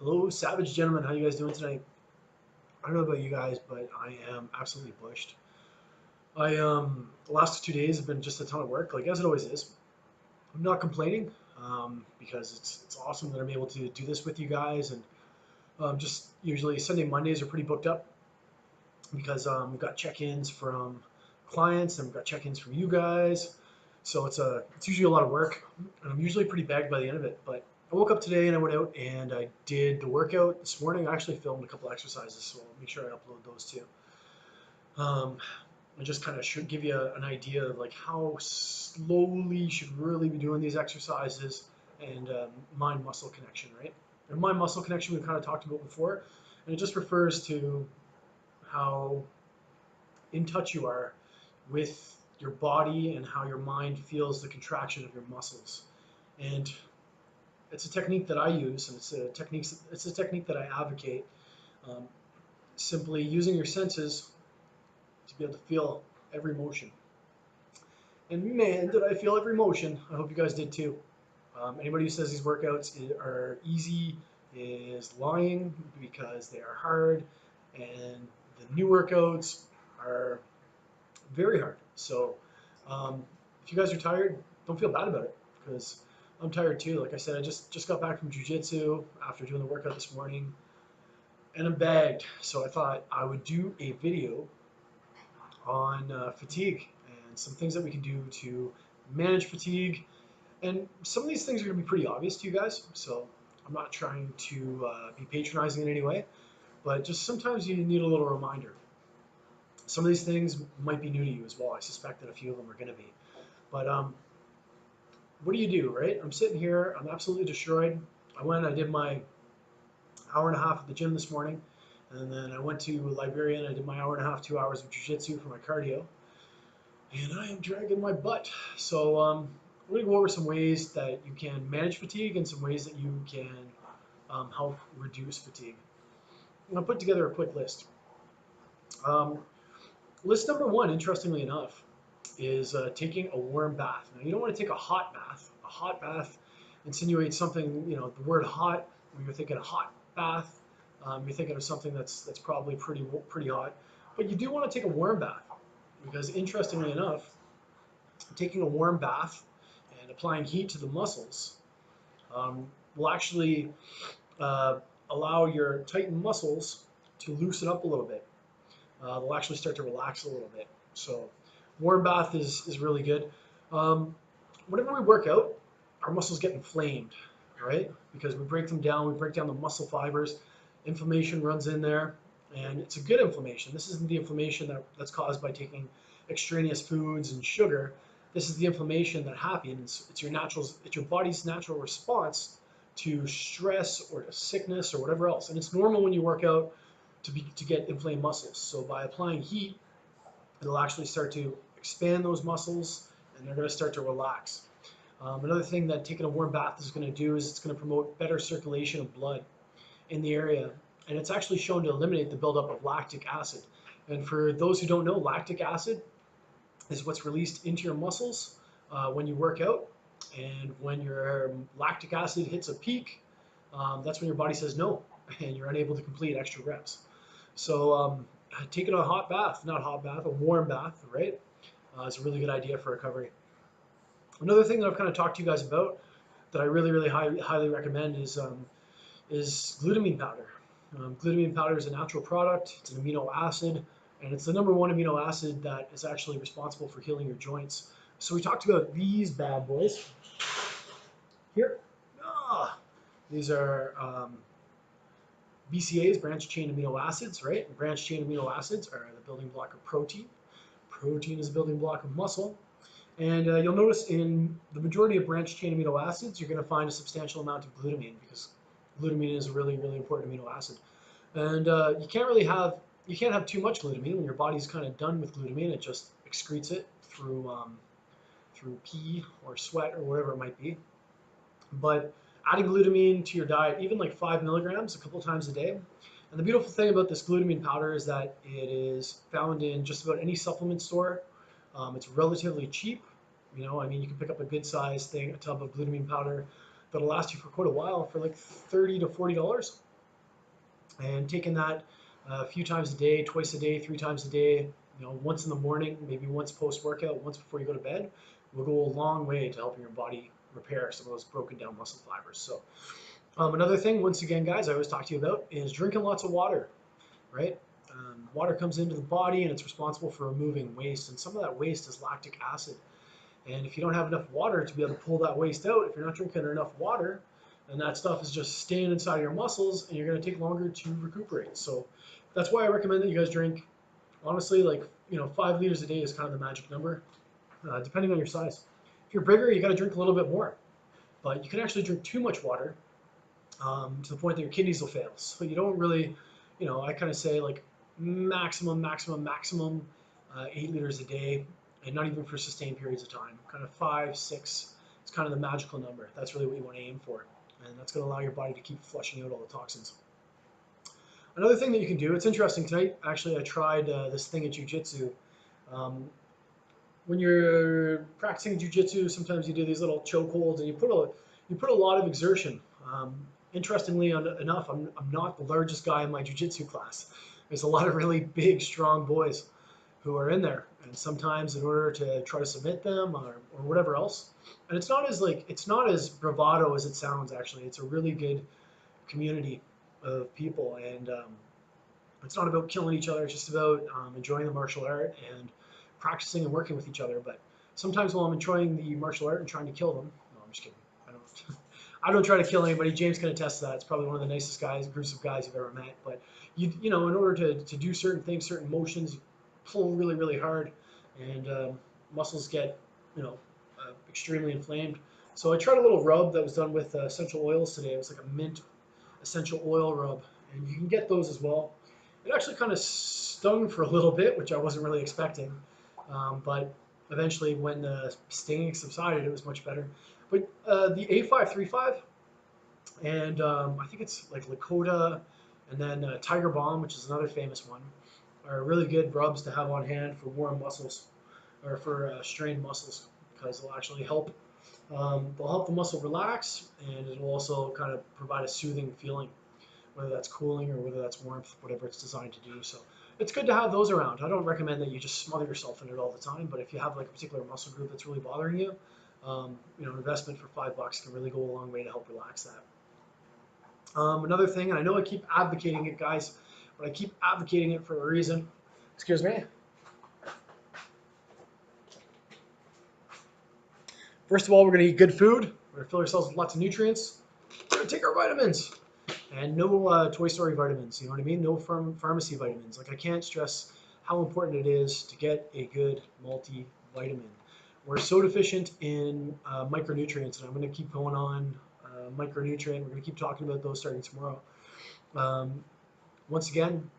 Hello, savage gentlemen. How you guys doing tonight? I don't know about you guys, but I am absolutely bushed. The last 2 days have been just a ton of work, like as it always is. I'm not complaining because it's awesome that I'm able to do this with you guys, and just usually Sunday Mondays are pretty booked up because we've got check-ins from clients and we've got check-ins from you guys. So it's usually a lot of work, and I'm usually pretty bagged by the end of it. But I woke up today and I went out and I did the workout this morning. I actually filmed a couple exercises, so I'll make sure I upload those too. Um, I just kind of should give you an idea of like how slowly you should really be doing these exercises and mind-muscle connection, right? And mind-muscle connection we've kind of talked about before, and it just refers to how in touch you are with your body and how your mind feels the contraction of your muscles. And it's a technique that I use, and it's a technique that I advocate. Um, Simply using your senses to be able to feel every motion. And man, did I feel every motion. I hope you guys did too. Anybody who says these workouts are easy is lying because they are hard, and the new workouts are very hard. So if you guys are tired, don't feel bad about it because I'm tired too. Like I said, I just got back from jujitsu after doing the workout this morning, and I'm bagged. So I thought I would do a video on fatigue and some things that we can do to manage fatigue. And some of these things are going to be pretty obvious to you guys. So I'm not trying to be patronizing in any way, but just sometimes you need a little reminder. Some of these things might be new to you as well. I suspect that a few of them are going to be. But what do, right? I'm sitting here, I'm absolutely destroyed. I did my hour and a half at the gym this morning, and then I went to Liberia and I did my hour and a half, 2 hours of jiu-jitsu for my cardio, and I am dragging my butt. So we're going to go over some ways that you can manage fatigue and some ways that you can help reduce fatigue. I'm going to put together a quick list. Um, List number one, interestingly enough, is taking a warm bath. Now, you don't want to take a hot bath. A hot bath insinuates something, the word hot, when you're thinking a hot bath, you're thinking of something that's probably pretty hot. But you do want to take a warm bath because, interestingly enough, taking a warm bath and applying heat to the muscles will actually uh, allow your tightened muscles to loosen up a little bit. They'll actually start to relax a little bit. So warm bath is really good. Whenever we work out, our muscles get inflamed, right? Because we break them down, we break down the muscle fibers, inflammation runs in there, and it's a good inflammation. This isn't the inflammation that's caused by taking extraneous foods and sugar. This is the inflammation that happens. It's your body's natural response to stress or to sickness or whatever else. And it's normal when you work out to get inflamed muscles. So by applying heat, it'll actually start to expand those muscles, and they're going to start to relax. Another thing that taking a warm bath is going to do is it's going to promote better circulation of blood in the area, and it's actually shown to eliminate the buildup of lactic acid. And for those who don't know, lactic acid is what's released into your muscles when you work out, and when your lactic acid hits a peak, that's when your body says no, and you're unable to complete extra reps. So taking a warm bath, right, is a really good idea for recovery. Another thing that I've kind of talked to you guys about that I really highly recommend is glutamine powder. Glutamine powder is a natural product. It's an amino acid, and it's the number one amino acid that is actually responsible for healing your joints. So we talked about these bad boys here. These are BCAAs, branched chain amino acids, right? And branched chain amino acids are the building block of protein. Protein is a building block of muscle. And you'll notice in the majority of branched chain amino acids, you're going to find a substantial amount of glutamine because glutamine is a really important amino acid. And you can't have too much glutamine. When your body's kind of done with glutamine, it just excretes it through pee or sweat or whatever it might be. But adding glutamine to your diet, even like 5 milligrams a couple times a day. And the beautiful thing about this glutamine powder is that it is found in just about any supplement store. It's relatively cheap. You can pick up a good size thing, a tub of glutamine powder that'll last you for quite a while for like $30 to $40. And taking that a few times a day, twice a day, 3 times a day, once in the morning, maybe once post workout, once before you go to bed, will go a long way to helping your body repair some of those broken down muscle fibers. So another thing, once again, guys, I always talk to you about is drinking lots of water, right? Water comes into the body and it's responsible for removing waste, and some of that waste is lactic acid. And if you don't have enough water to be able to pull that waste out, if you're not drinking enough water, then that stuff is just staying inside your muscles and you're going to take longer to recuperate. So that's why I recommend that you guys drink, honestly, like, 5 liters a day is kind of the magic number, depending on your size. If you're bigger, you got to drink a little bit more. But you can actually drink too much water to the point that your kidneys will fail. So you don't really, I kind of say like maximum 8 liters a day, and not even for sustained periods of time. Kind of 5, 6 is kind of the magical number. That's really what you want to aim for, and that's going to allow your body to keep flushing out all the toxins. Another thing that you can do, it's interesting tonight, actually, I tried this thing at jiu-jitsu. When you're practicing jiu-jitsu, sometimes you do these little choke holds and you put a lot of exertion. Interestingly enough, I'm not the largest guy in my jiu-jitsu class. There's a lot of really big, strong boys who are in there, and sometimes in order to try to submit them or whatever else, and it's not as bravado as it sounds. Actually, it's a really good community of people, and it's not about killing each other. It's just about enjoying the martial art and practicing and working with each other. But sometimes while I'm enjoying the martial art and trying to kill them, no, I'm just kidding. I don't. I don't try to kill anybody. James can attest to that. It's probably one of the nicest groups of guys you've ever met. But in order to do certain things, certain motions, you pull really, really hard, and muscles get, extremely inflamed. So I tried a little rub that was done with essential oils today. It was like a mint essential oil rub, and you can get those as well. It actually kind of stung for a little bit, which I wasn't really expecting, but eventually when the stinging subsided, it was much better. But the A535 and I think it's like Lakota, and then Tiger Balm, which is another famous one, are really good rubs to have on hand for warm muscles or for strained muscles, because they'll actually help. They'll help the muscle relax, and it will also kind of provide a soothing feeling, whether that's cooling or whether that's warmth, whatever it's designed to do. So it's good to have those around. I don't recommend that you just smother yourself in it all the time, but if you have like a particular muscle group that's really bothering you, an investment for $5 can really go a long way to help relax that. Another thing, and I know I keep advocating it, guys, but I keep advocating it for a reason. Excuse me. First of all, we're going to eat good food. We're going to fill ourselves with lots of nutrients. We're going to take our vitamins. And no Toy Story vitamins, you know what I mean? No pharmacy vitamins. Like, I can't stress how important it is to get a good multivitamin. We're so deficient in micronutrients, and I'm going to keep going on micronutrient. We're going to keep talking about those starting tomorrow. Once again,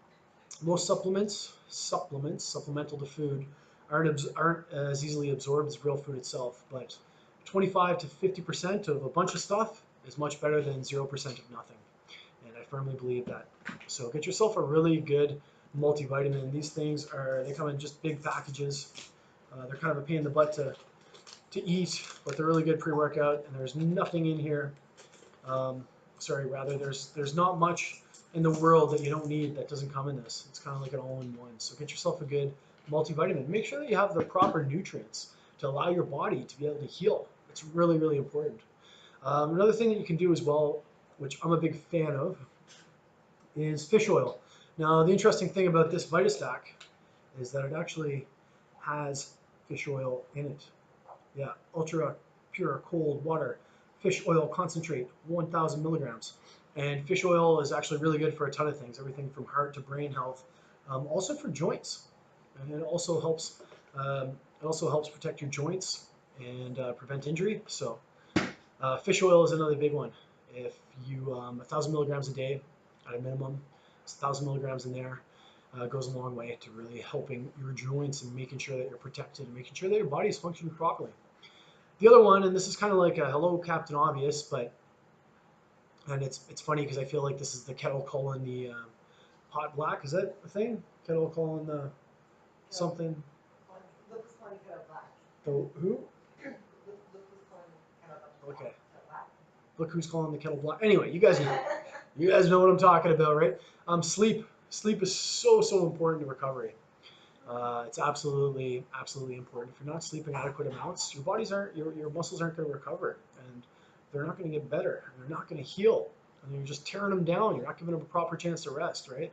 most supplemental to food, aren't as easily absorbed as real food itself, but 25 to 50% of a bunch of stuff is much better than 0% of nothing. And I firmly believe that. So get yourself a really good multivitamin. These things they come in just big packages. They're kind of a pain in the butt to eat, but they're really good pre-workout, and there's nothing in here. There's not much in the world that you don't need that doesn't come in this. It's kind of like an all-in-one. So get yourself a good multivitamin. Make sure that you have the proper nutrients to allow your body to be able to heal. It's really, really important. Another thing that you can do as well, which I'm a big fan of, is fish oil. Now, the interesting thing about this VitaStack is that it actually has fish oil in it. Yeah, ultra pure cold water fish oil concentrate, 1,000 milligrams. And fish oil is actually really good for a ton of things, everything from heart to brain health, also for joints. And it also helps protect your joints and prevent injury. So fish oil is another big one. If you 1,000 milligrams a day at a minimum, it's 1,000 milligrams in there. Goes a long way to really helping your joints and making sure that you're protected and making sure that your body is functioning properly. The other one, and this is kind of like a hello Captain Obvious, and it's funny because I feel like this is the kettle calling the pot black. Is that a thing? Kettle calling the something? Look who's calling kettle black. The who? Look who's calling kettle black. Okay. Look who's calling the kettle black. Anyway, you guys know. You guys know what I'm talking about, right? Sleep. Sleep is so important to recovery. It's absolutely important. If you're not sleeping adequate amounts, your muscles aren't going to recover, and they're not going to get better. And they're not going to heal, and you're just tearing them down. You're not giving them a proper chance to rest, right?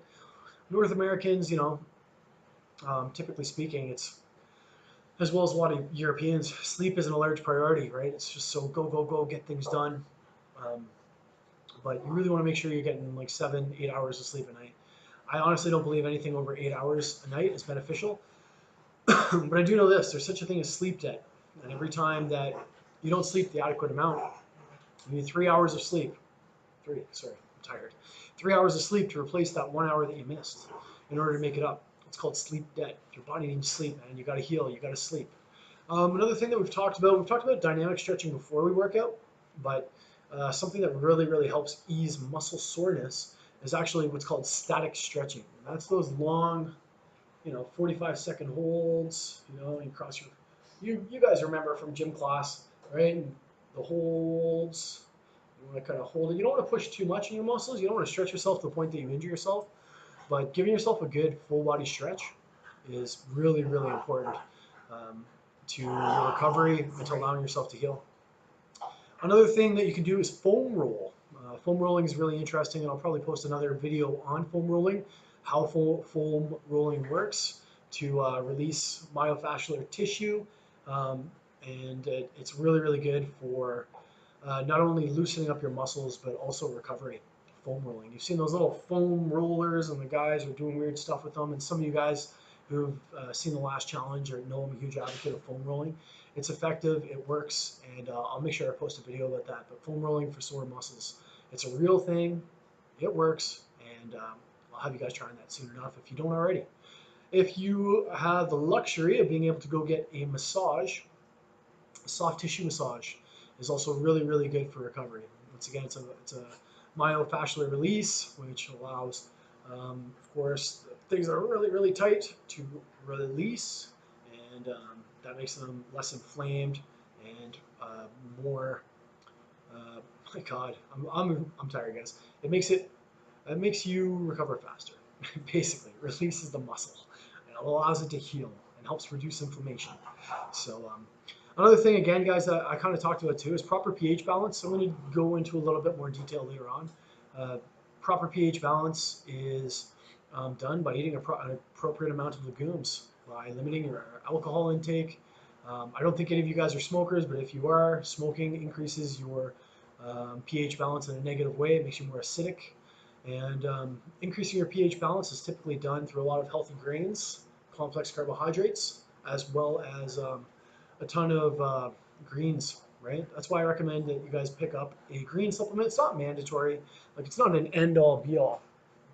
North Americans, typically speaking, it's as well as a lot of Europeans, sleep isn't a large priority, right? It's just so go, get things done. Um, but you really want to make sure you're getting like 7, 8 hours of sleep a night. I honestly don't believe anything over 8 hours a night is beneficial. But I do know this: there's such a thing as sleep debt, and every time that you don't sleep the adequate amount, you need 3 hours of sleep. Sorry, I'm tired. 3 hours of sleep to replace that 1 hour that you missed in order to make it up. It's called sleep debt. Your body needs sleep, man. You got to heal. You got to sleep. Another thing that we've talked about dynamic stretching before we work out, but something that really helps ease muscle soreness is actually what's called static stretching. That's those long, 45-second holds, you cross you guys remember from gym class, right? And the holds, you want to kind of hold it. You don't want to push too much in your muscles. You don't want to stretch yourself to the point that you injure yourself. But giving yourself a good full body stretch is really important um, to your recovery and to allowing yourself to heal. Another thing that you can do is foam roll. Foam rolling is really interesting, and I'll probably post another video on foam rolling, how foam rolling works to release myofascial tissue. Um, and it's really good for not only loosening up your muscles, but also recovery. Foam rolling. You've seen those little foam rollers, and the guys are doing weird stuff with them. And some of you guys who've seen the last challenge or know I'm a huge advocate of foam rolling. It's effective, it works, and I'll make sure I post a video about that. But foam rolling for sore muscles, it's a real thing, it works, and I'll have you guys trying that soon enough if you don't already. If you have the luxury of being able to go get a massage, a soft tissue massage is also really good for recovery. Once again, it's a myofascial release, which allows, of course, things that are really tight to release, and that makes them less inflamed and more. My God, I'm tired, guys. It makes you recover faster. Basically, it releases the muscle and it allows it to heal and helps reduce inflammation. So another thing, again, guys, that I kind of talked about too is proper pH balance. I'm going to go into a little bit more detail later on. Uh, Proper pH balance is done by eating an appropriate amount of legumes, by limiting your alcohol intake. I don't think any of you guys are smokers, but if you are, smoking increases your pH balance in a negative way. It makes you more acidic. And increasing your pH balance is typically done through a lot of healthy grains, complex carbohydrates, as well as a ton of greens, right? That's why I recommend that you guys pick up a green supplement. It's not mandatory, like it's not an end all be all.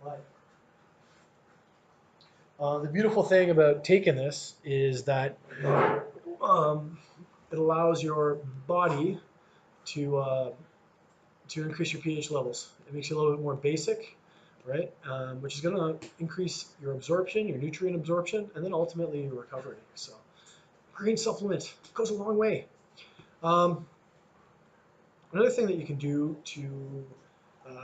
But the beautiful thing about taking this is that um, it allows your body to increase your pH levels. It makes you a little bit more basic, right? Which is going to increase your absorption, your nutrient absorption, and then ultimately your recovery. So, green supplement goes a long way. Um, Another thing that you can do to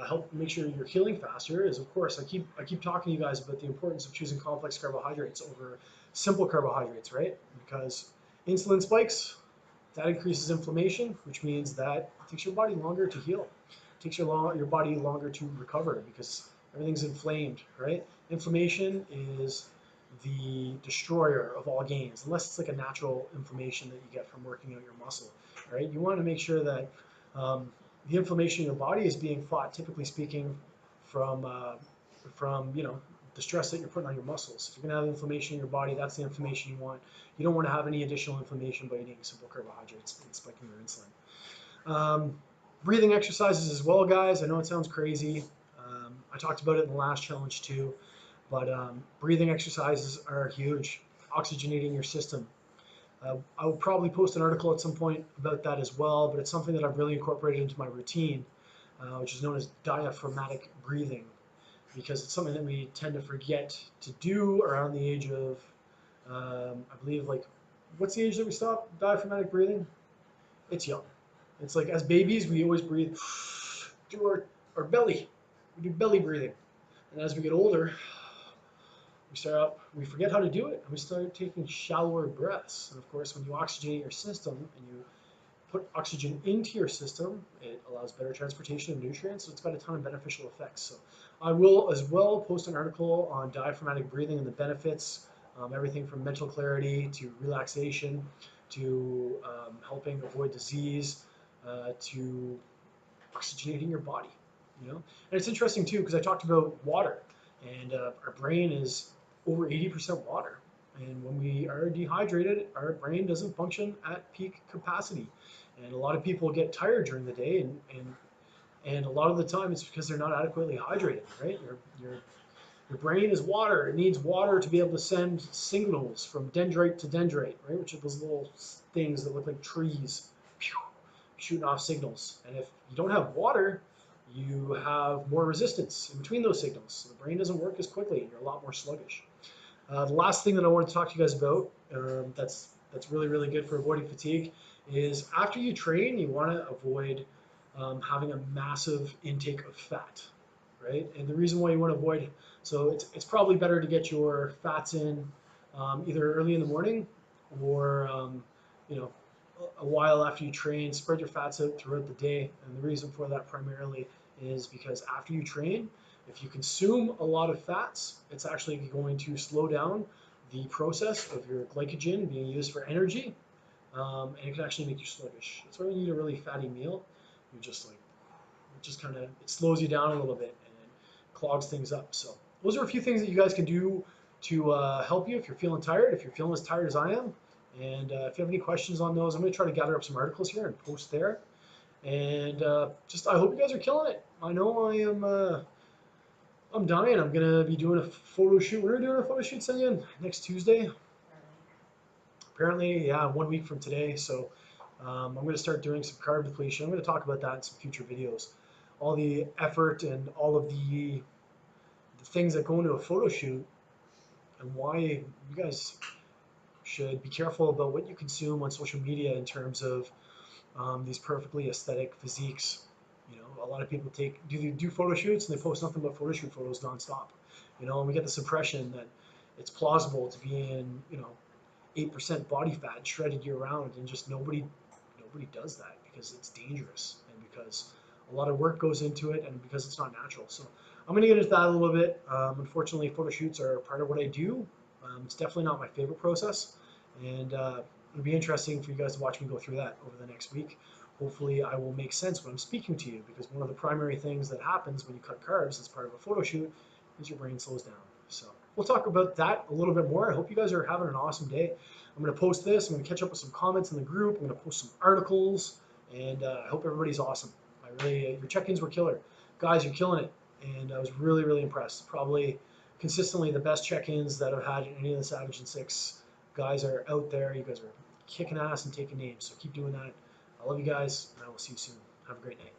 help make sure you're healing faster is, of course, I keep talking to you guys about the importance of choosing complex carbohydrates over simple carbohydrates, right? Because insulin spikes, that increases inflammation, which means that it takes your body longer to heal. It takes your body longer to recover because everything's inflamed, right? Inflammation is the destroyer of all gains, unless it's like a natural inflammation that you get from working out your muscle, right? You want to make sure that um, the inflammation in your body is being fought, typically speaking, from the stress that you're putting on your muscles. If you're gonna have inflammation in your body, that's the inflammation you want. You don't want to have any additional inflammation by eating simple carbohydrates and spiking your insulin. Breathing exercises as well, guys. I know it sounds crazy. I talked about it in the last challenge too, but breathing exercises are huge. Oxygenating your system. I will probably post an article at some point about that as well, but it's something that I've really incorporated into my routine, which is known as diaphragmatic breathing, because it's something that we tend to forget to do around the age of, I believe, like, what's the age that we stop diaphragmatic breathing? It's young. It's like as babies, we always breathe through our belly, we do belly breathing. And as we get older, we forget how to do it, and we start taking shallower breaths. And of course, when you oxygenate your system and you put oxygen into your system, it allows better transportation of nutrients. So it's got a ton of beneficial effects. So I will as well post an article on diaphragmatic breathing and the benefits, everything from mental clarity to relaxation to helping avoid disease to oxygenating your body. And it's interesting too because I talked about water, and our brain is over 80% water. And when we are dehydrated, our brain doesn't function at peak capacity. And a lot of people get tired during the day, and a lot of the time it's because they're not adequately hydrated, right? Your brain is water. It needs water to be able to send signals from dendrite to dendrite, right? Which are those little things that look like trees shooting off signals. And if you don't have water, you have more resistance in between those signals. So the brain doesn't work as quickly, and you're a lot more sluggish. The last thing that I want to talk to you guys about that's really, really good for avoiding fatigue is after you train, you want to avoid having a massive intake of fat, right? And the reason why you want to avoid, so it's probably better to get your fats in either early in the morning or you know a while after you train. Spread your fats out throughout the day, and the reason for that primarily is because after you train, if you consume a lot of fats, it's actually going to slow down the process of your glycogen being used for energy, and it can actually make you sluggish. That's why when you eat a really fatty meal, you just like it just kind of it slows you down a little bit and it clogs things up. So those are a few things that you guys can do to help you if you're feeling tired, if you're feeling as tired as I am. And if you have any questions on those, I'm going to try to gather up some articles here and post there. And just I hope you guys are killing it. I know I am. I'm dying. I'm gonna be doing a photo shoot. We're doing a photo shoot, Senyan, next Tuesday. Apparently, yeah, 1 week from today. So I'm going to start doing some carb depletion. I'm going to talk about that in some future videos. All the effort and all of the things that go into a photo shoot, and why you guys should be careful about what you consume on social media in terms of these perfectly aesthetic physiques. A lot of people do photo shoots and they post nothing but photo shoot photos nonstop. And we get this impression that it's plausible to be in 8% body fat shredded year round, and just nobody does that because it's dangerous and because a lot of work goes into it and because it's not natural. So I'm going to get into that a little bit. Unfortunately, photo shoots are part of what I do. It's definitely not my favorite process, and it'll be interesting for you guys to watch me go through that over the next week. Hopefully I will make sense when I'm speaking to you, because one of the primary things that happens when you cut carbs as part of a photo shoot is your brain slows down. So we'll talk about that a little bit more. I hope you guys are having an awesome day. I'm going to post this. I'm going to catch up with some comments in the group. I'm going to post some articles, and I hope everybody's awesome. Your check-ins were killer. Guys, you're killing it, and I was really, really impressed. Probably consistently the best check-ins that I've had in any of the Savage and Six. Guys are out there. You guys are kicking ass and taking names, so keep doing that. I love you guys, and I will see you soon. Have a great night.